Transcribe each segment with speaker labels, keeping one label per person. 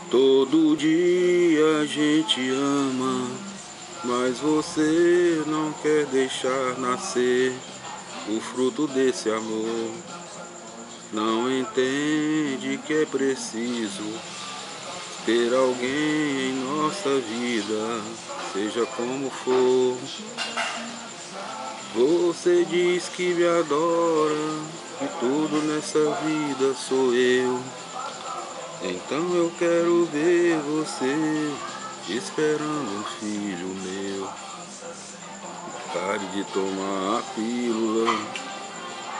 Speaker 1: Todo dia a gente ama, mas você não quer deixar nascer o fruto desse amor. Não entende que é preciso ter alguém em nossa vida, seja como for. Você diz que me adora, que tudo nessa vida sou eu. Então eu quero ver você esperando um filho meu. Pare de tomar a pílula,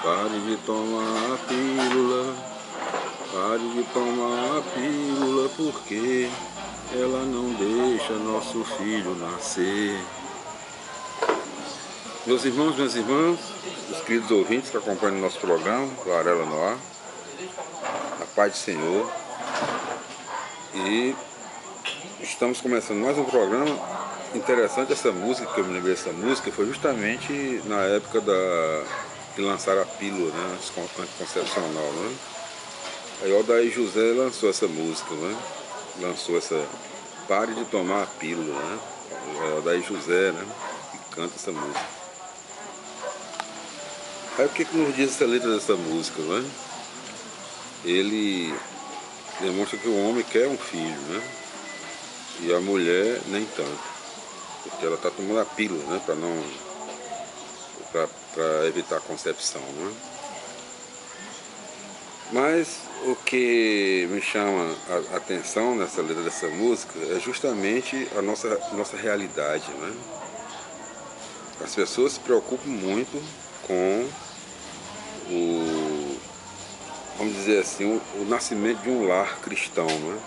Speaker 1: pare de tomar a pílula, pare de tomar a pílula, porque ela não deixa nosso filho nascer. Meus irmãos, minhas irmãs, os queridos ouvintes que acompanham o nosso programa, Varela no Ar, a paz do Senhor. E estamos começando mais um programa interessante. Essa música, que eu me lembrei dessa música, foi justamente na época que lançaram a pílula, né, anticoncepcional, né? Aí o Odair José lançou essa música, né? Lançou essa Pare de Tomar a Pílula, né? É o Odair José, né, que canta essa música. Aí o que nos diz essa letra dessa música, né? Ele demonstra que o homem quer um filho, né? E a mulher nem tanto, porque ela está tomando a pílula, né? Para evitar a concepção, né? Mas o que me chama a atenção nessa letra dessa música é justamente a nossa realidade, né? As pessoas se preocupam muito com vamos dizer assim, o nascimento de um lar cristão, né?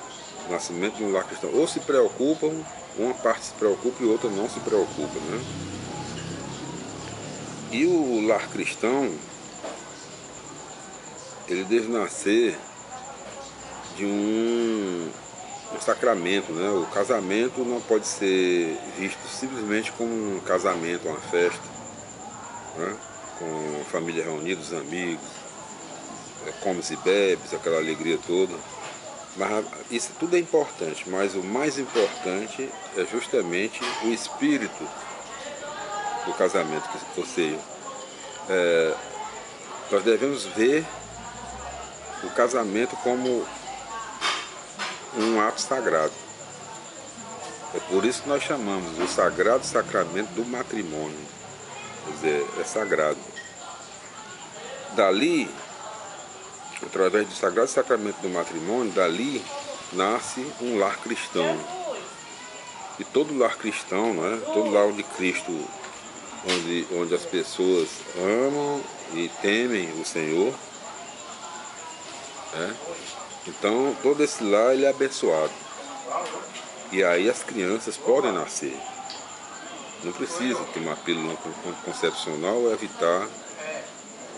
Speaker 1: O nascimento de um lar cristão. Ou se preocupam, uma parte se preocupa e outra não se preocupa, né? E o lar cristão, ele deve nascer de um sacramento, né? O casamento não pode ser visto simplesmente como um casamento, uma festa, né? Com a família reunida, os amigos, comes e bebes, aquela alegria toda. Mas isso tudo é importante, mas o mais importante é justamente o espírito do casamento, ou seja, nós devemos ver o casamento como um ato sagrado. É por isso que nós chamamos o sagrado sacramento do matrimônio. Quer dizer, é sagrado. Dali, através do sagrado sacramento do matrimônio, dali nasce um lar cristão. E todo lar cristão, né? Todo lar de Cristo, onde as pessoas amam e temem o Senhor, né? Então todo esse lar ele é abençoado. E aí as crianças podem nascer. Não precisa tomar pílula concepcional ou evitar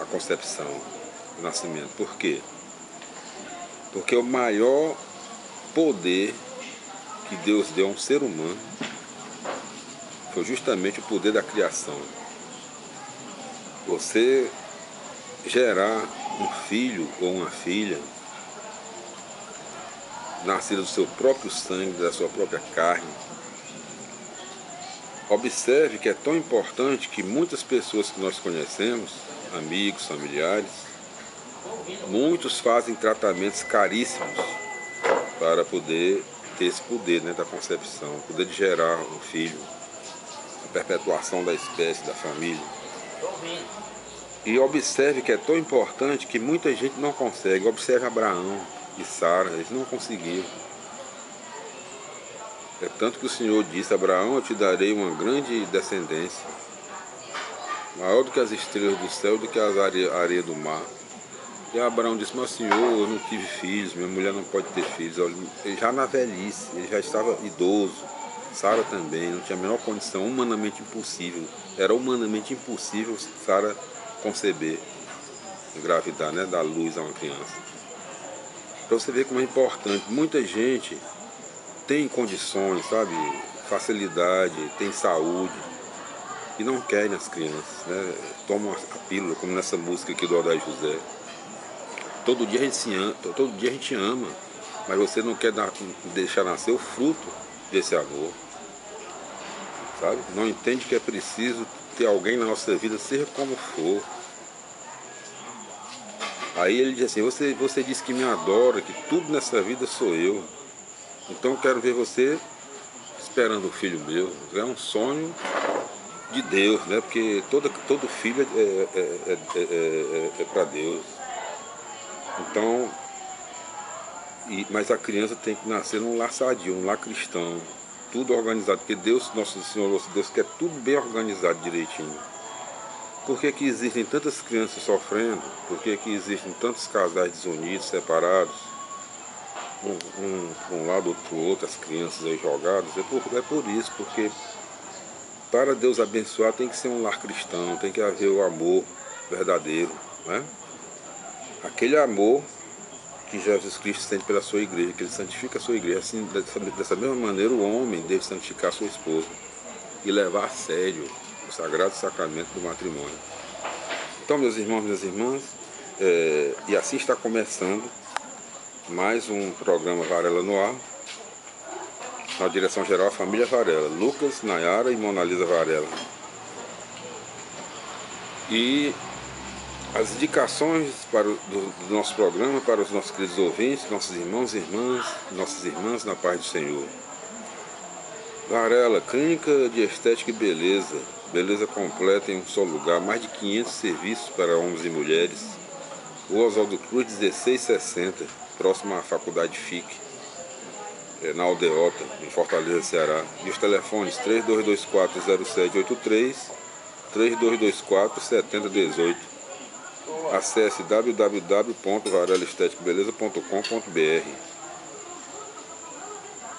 Speaker 1: a concepção, o nascimento. Por quê? Porque o maior poder que Deus deu a um ser humano foi justamente o poder da criação. Você gerar um filho ou uma filha nascida do seu próprio sangue, da sua própria carne. Observe que é tão importante que muitas pessoas que nós conhecemos, amigos, familiares, muitos fazem tratamentos caríssimos para poder ter esse poder, né, da concepção, poder de gerar um filho, a perpetuação da espécie, da família. E observe que é tão importante que muita gente não consegue. Observe Abraão e Sara, eles não conseguiram. É tanto que o Senhor disse: Abraão, eu te darei uma grande descendência, maior do que as estrelas do céu, do que as areias do mar. E Abraão disse: mas Senhor, eu não tive filhos, minha mulher não pode ter filhos. Ele já na velhice, ele já estava idoso. Sara também, não tinha a menor condição, humanamente impossível. Era humanamente impossível Sara conceber, engravidar, né, dar luz a uma criança. Para você ver como é importante. Muita gente tem condições, sabe, facilidade, tem saúde e não querem as crianças, né? Tomam a pílula, como nessa música aqui do Odair José. Todo dia a gente se ama, todo dia a gente ama, mas você não quer deixar nascer o fruto desse amor, sabe? Não entende que é preciso ter alguém na nossa vida, seja como for. Aí ele diz assim, você diz que me adora, que tudo nessa vida sou eu. Então eu quero ver você esperando o filho meu. É um sonho de Deus, né? Porque todo filho é para Deus. Então, mas a criança tem que nascer num lar sadio, um lar cristão, tudo organizado, porque Deus, nosso Senhor, nosso Deus, quer tudo bem organizado direitinho. Por que existem tantas crianças sofrendo? Por que existem tantos casais desunidos, separados, um lado outro outro, as crianças aí jogadas? É por isso, porque para Deus abençoar tem que ser um lar cristão, tem que haver o amor verdadeiro, né? Aquele amor que Jesus Cristo sente pela sua igreja, que ele santifica a sua igreja. Assim, dessa mesma maneira, o homem deve santificar a sua esposa e levar a sério o sagrado sacramento do matrimônio. Então, meus irmãos e minhas irmãs, e assim está começando mais um programa Varela no Ar, na direção geral a família Varela, Lucas, Nayara e Mona Lisa Varela. E as indicações do nosso programa para os nossos queridos ouvintes, nossos irmãos e irmãs, nossas irmãs na paz do Senhor. Varela, clínica de estética e beleza, beleza completa em um só lugar, mais de 500 serviços para homens e mulheres. Rua Oswaldo Cruz, 1660, próximo à Faculdade FIC, na Aldeota, em Fortaleza, Ceará. E os telefones 3224-0783, 3224-7018. Acesse www.varelaesteticabeleza.com.br.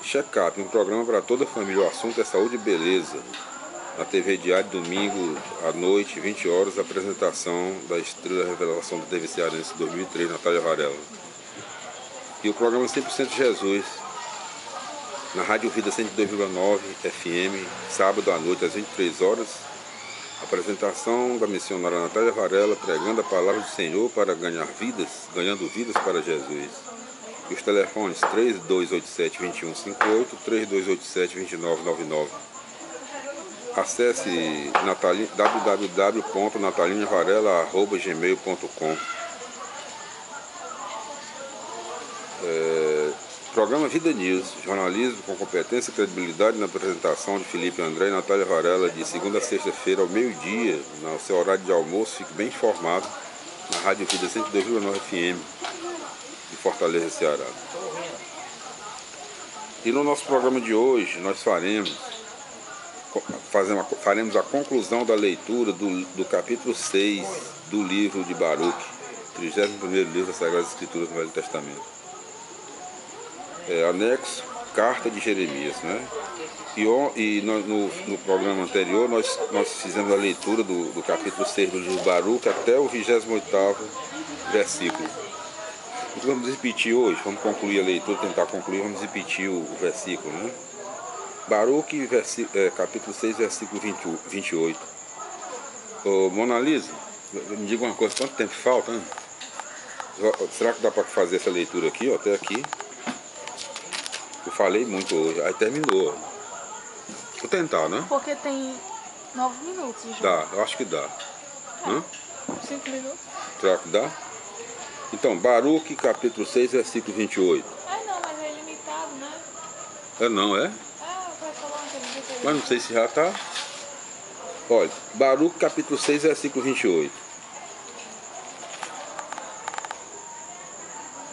Speaker 1: Check-up, um programa para toda a família. O assunto é saúde e beleza. Na TV Diário, domingo à noite, 20 horas, a apresentação da estrela revelação da TV Cearense 2003, Natália Varela. E o programa 100% Jesus, na Rádio Vida 102,9 FM, sábado à noite, às 23 horas. Apresentação da missionária Natália Varela, pregando a palavra do Senhor para ganhando vidas para Jesus. E os telefones 3287-2158, 3287-2999. Acesse www.natalinevarela.gmail.com. Programa Vida News, jornalismo com competência e credibilidade na apresentação de Felipe André e Natália Varela, de segunda a sexta-feira ao meio-dia, no seu horário de almoço. Fique bem informado na Rádio Vida 102,9 FM de Fortaleza, Ceará. E no nosso programa de hoje nós faremos a conclusão da leitura do capítulo 6 do livro de Baruque, 31º livro das Sagradas Escrituras do Velho Testamento. Anexo, carta de Jeremias, né? E no programa anterior nós fizemos a leitura do capítulo 6 do livro de Baruque até o 28º versículo. Então vamos repetir hoje, vamos concluir a leitura, tentar concluir, vamos repetir o versículo, né? Baruque, capítulo 6, versículo 28. Mona Lisa, me diga uma coisa, quanto tempo falta, né? Será que dá para fazer essa leitura aqui, ó, até aqui? Eu falei muito hoje, aí terminou. Vou tentar, né?
Speaker 2: Porque tem 9 minutos de jogo.
Speaker 1: Dá, eu acho que dá.
Speaker 2: 5 minutos.
Speaker 1: Será que dá? Então, Baruque, capítulo 6, versículo 28.
Speaker 2: Não, mas é limitado, né?
Speaker 1: Não, é?
Speaker 2: Vai falar que
Speaker 1: Mas não sei se já tá. Olha, Baruque, capítulo 6, versículo 28.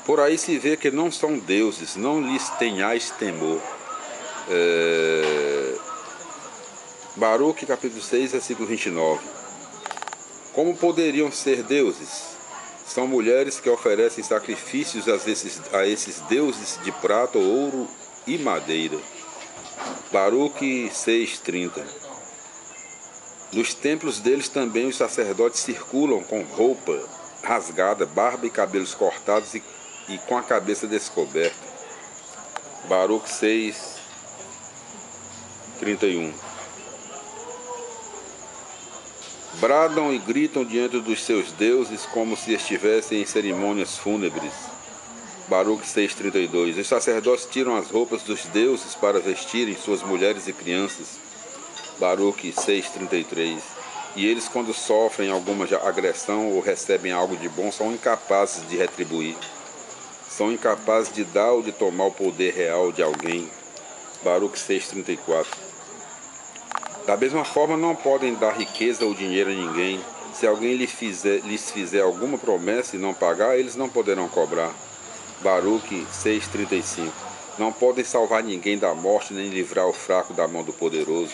Speaker 1: Por aí se vê que não são deuses, não lhes tenhais temor. Baruque, capítulo 6, versículo 29. Como poderiam ser deuses? São mulheres que oferecem sacrifícios a esses deuses de prata, ouro e madeira. Baruque 6,30. Nos templos deles também os sacerdotes circulam com roupa rasgada, barba e cabelos cortados e com a cabeça descoberta. Baruque 6,31. Bradam e gritam diante dos seus deuses como se estivessem em cerimônias fúnebres. Baruque 6,32. Os sacerdotes tiram as roupas dos deuses para vestirem suas mulheres e crianças. Baruque 6,33. E eles, quando sofrem alguma agressão ou recebem algo de bom, são incapazes de retribuir. São incapazes de dar ou de tomar o poder real de alguém. Baruque 6,34. Da mesma forma, não podem dar riqueza ou dinheiro a ninguém. Se alguém lhes fizer alguma promessa e não pagar, eles não poderão cobrar. Baruque 6,35. Não podem salvar ninguém da morte, nem livrar o fraco da mão do poderoso.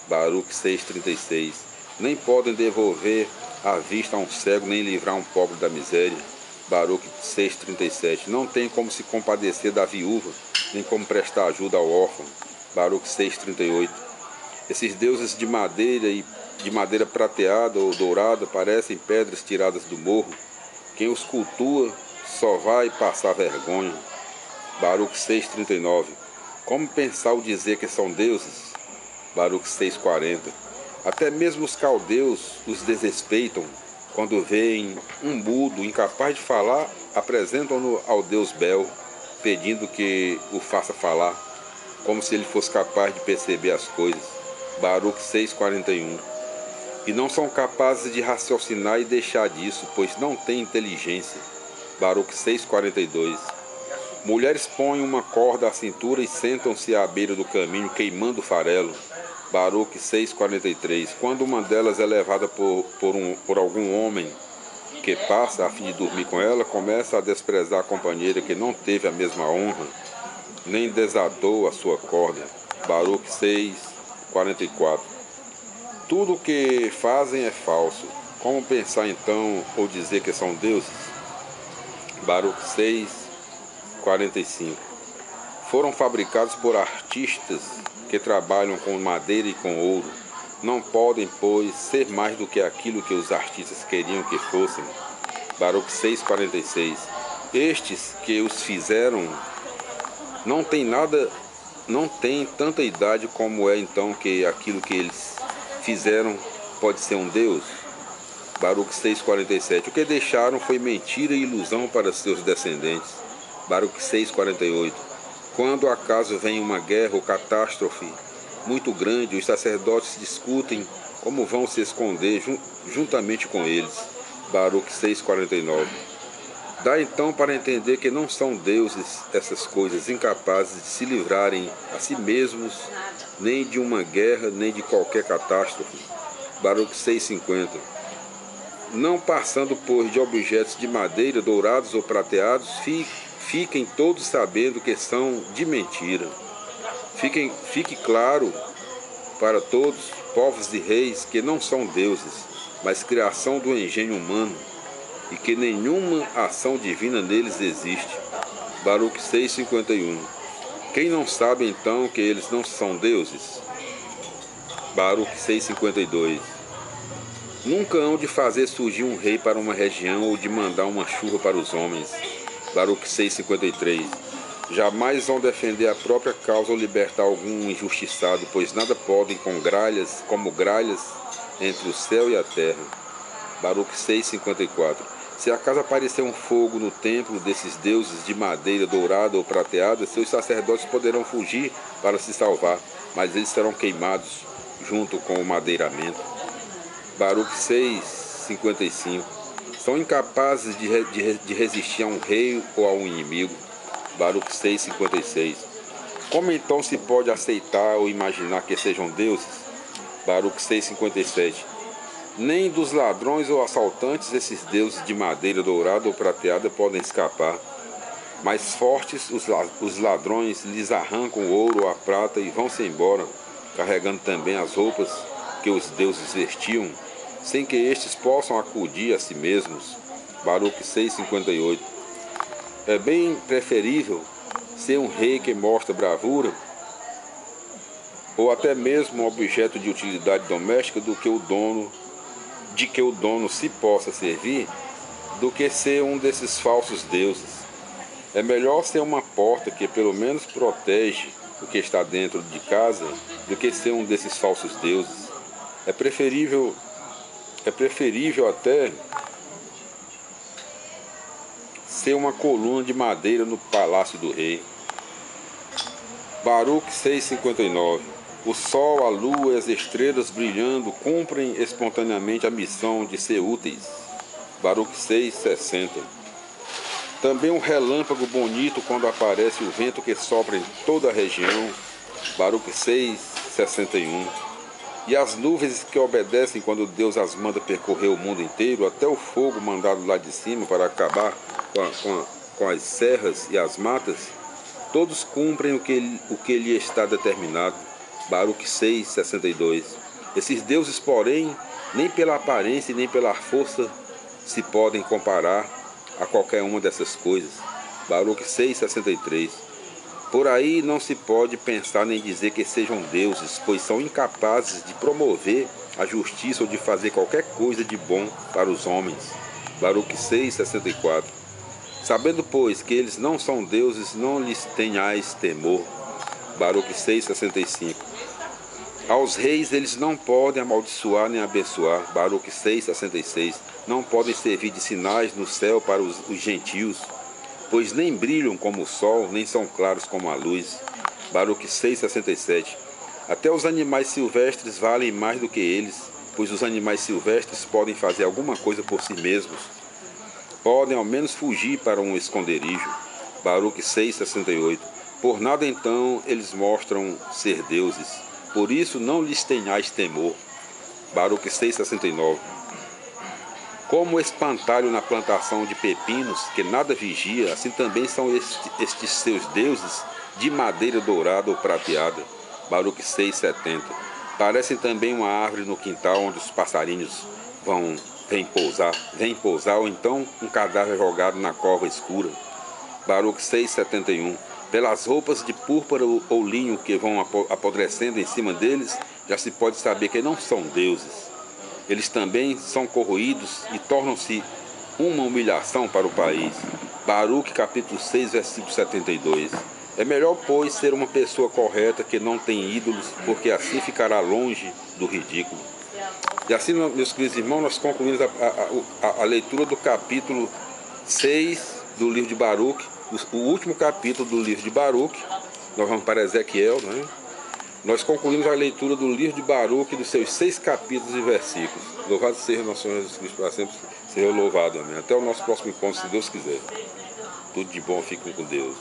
Speaker 1: Baruque 6,36. Nem podem devolver a vista a um cego, nem livrar um pobre da miséria. Baruque 6,37. Não tem como se compadecer da viúva, nem como prestar ajuda ao órfão. Baruque 6,38. Esses deuses de madeira prateada ou dourada parecem pedras tiradas do morro. Quem os cultua só vai passar vergonha. Baruque 6,39. Como pensar ou dizer que são deuses? Baruque 6,40. Até mesmo os caldeus os desrespeitam. Quando veem um mudo incapaz de falar, apresentam-no ao deus Bel, pedindo que o faça falar, como se ele fosse capaz de perceber as coisas. Baruque 6,41. E não são capazes de raciocinar e deixar disso, pois não têm inteligência. Baruque 6,42. Mulheres põem uma corda à cintura e sentam-se à beira do caminho, queimando o farelo. Baruque 6,43. Quando uma delas é levada por algum homem que passa a fim de dormir com ela, começa a desprezar a companheira que não teve a mesma honra, nem desatou a sua corda. Baruque 6,44. Tudo o que fazem é falso. Como pensar então ou dizer que são deuses? Baruque 6,45. Foram fabricados por artistas que trabalham com madeira e com ouro. Não podem, pois, ser mais do que aquilo que os artistas queriam que fossem. Baruque 6,46. Estes que os fizeram não têm tanta idade como é então que aquilo que eles fizeram pode ser um Deus. Baruque 6,47. O que deixaram foi mentira e ilusão para seus descendentes. Baruque 6,48. Quando acaso vem uma guerra ou catástrofe muito grande, os sacerdotes discutem como vão se esconder juntamente com eles. Baruque 6,49. Dá então para entender que não são deuses essas coisas, incapazes de se livrarem a si mesmos, nem de uma guerra, nem de qualquer catástrofe. Baruque 6,50. Não passando, pois, de objetos de madeira, dourados ou prateados, fiquem todos sabendo que são de mentira. Fique claro para todos, povos e reis, que não são deuses, mas criação do engenho humano, e que nenhuma ação divina neles existe. Baruque 6,51. Quem não sabe então que eles não são deuses? Baruque 6,52. Nunca hão de fazer surgir um rei para uma região ou de mandar uma chuva para os homens. Baruque 6,53. Jamais vão defender a própria causa ou libertar algum injustiçado, pois nada podem como gralhas entre o céu e a terra. Baruque 6,54. Se acaso aparecer um fogo no templo desses deuses de madeira dourada ou prateada, seus sacerdotes poderão fugir para se salvar, mas eles serão queimados junto com o madeiramento. Baruque 6,55. São incapazes de resistir a um rei ou a um inimigo. Baruque 6,56. Como então se pode aceitar ou imaginar que sejam deuses? Baruque 6,57. Nem dos ladrões ou assaltantes esses deuses de madeira dourada ou prateada podem escapar. Mais fortes, os ladrões lhes arrancam o ouro ou a prata e vão-se embora, carregando também as roupas que os deuses vestiam, sem que estes possam acudir a si mesmos. Baruque 6,58. É bem preferível ser um rei que mostra bravura, ou até mesmo um objeto de utilidade doméstica de que o dono se possa servir, do que ser um desses falsos deuses. É melhor ser uma porta que pelo menos protege o que está dentro de casa, do que ser um desses falsos deuses. É preferível é preferível até ser uma coluna de madeira no palácio do rei. Baruque 6:59. O sol, a lua e as estrelas brilhando cumprem espontaneamente a missão de ser úteis. Baruque 6:60. Também um relâmpago bonito quando aparece o vento que sopra em toda a região. Baruque 6:61. E as nuvens que obedecem quando Deus as manda percorrer o mundo inteiro, até o fogo mandado lá de cima para acabar com as serras e as matas, todos cumprem o que lhe está determinado. Baruque 6:62. Esses deuses, porém, nem pela aparência e nem pela força se podem comparar a qualquer uma dessas coisas. Baruque 6:63. Por aí não se pode pensar nem dizer que sejam deuses, pois são incapazes de promover a justiça ou de fazer qualquer coisa de bom para os homens. Baruque 6:64. Sabendo, pois, que eles não são deuses, não lhes tenhais temor. Baruque 6:65. Aos reis eles não podem amaldiçoar nem abençoar. Baruque 6:66. Não podem servir de sinais no céu para os gentios, pois nem brilham como o sol, nem são claros como a luz. Baruque 6:67. Até os animais silvestres valem mais do que eles, pois os animais silvestres podem fazer alguma coisa por si mesmos. Podem ao menos fugir para um esconderijo. Baruque 6:68. Por nada então eles mostram ser deuses, por isso não lhes tenhais temor. Baruque 6:69. Como o espantalho na plantação de pepinos, que nada vigia, assim também são estes seus deuses de madeira dourada ou prateada. Baruque 6:70. Parecem também uma árvore no quintal onde os passarinhos vêm pousar, ou então um cadáver jogado na cova escura. Baruque 6:71. Pelas roupas de púrpura ou linho que vão apodrecendo em cima deles, já se pode saber que não são deuses. Eles também são corroídos e tornam-se uma humilhação para o país. Baruque capítulo 6, versículo 72. É melhor, pois, ser uma pessoa correta que não tem ídolos, porque assim ficará longe do ridículo. E assim, meus queridos irmãos, nós concluímos a leitura do capítulo 6 do livro de Baruque, o último capítulo do livro de Baruque. Nós vamos para Ezequiel, né? Nós concluímos a leitura do livro de Baruque, dos seus 6 capítulos e versículos. Louvado seja nosso Senhor Jesus Cristo, para sempre seja louvado, amém. Até o nosso próximo encontro, se Deus quiser. Tudo de bom, fiquem com Deus.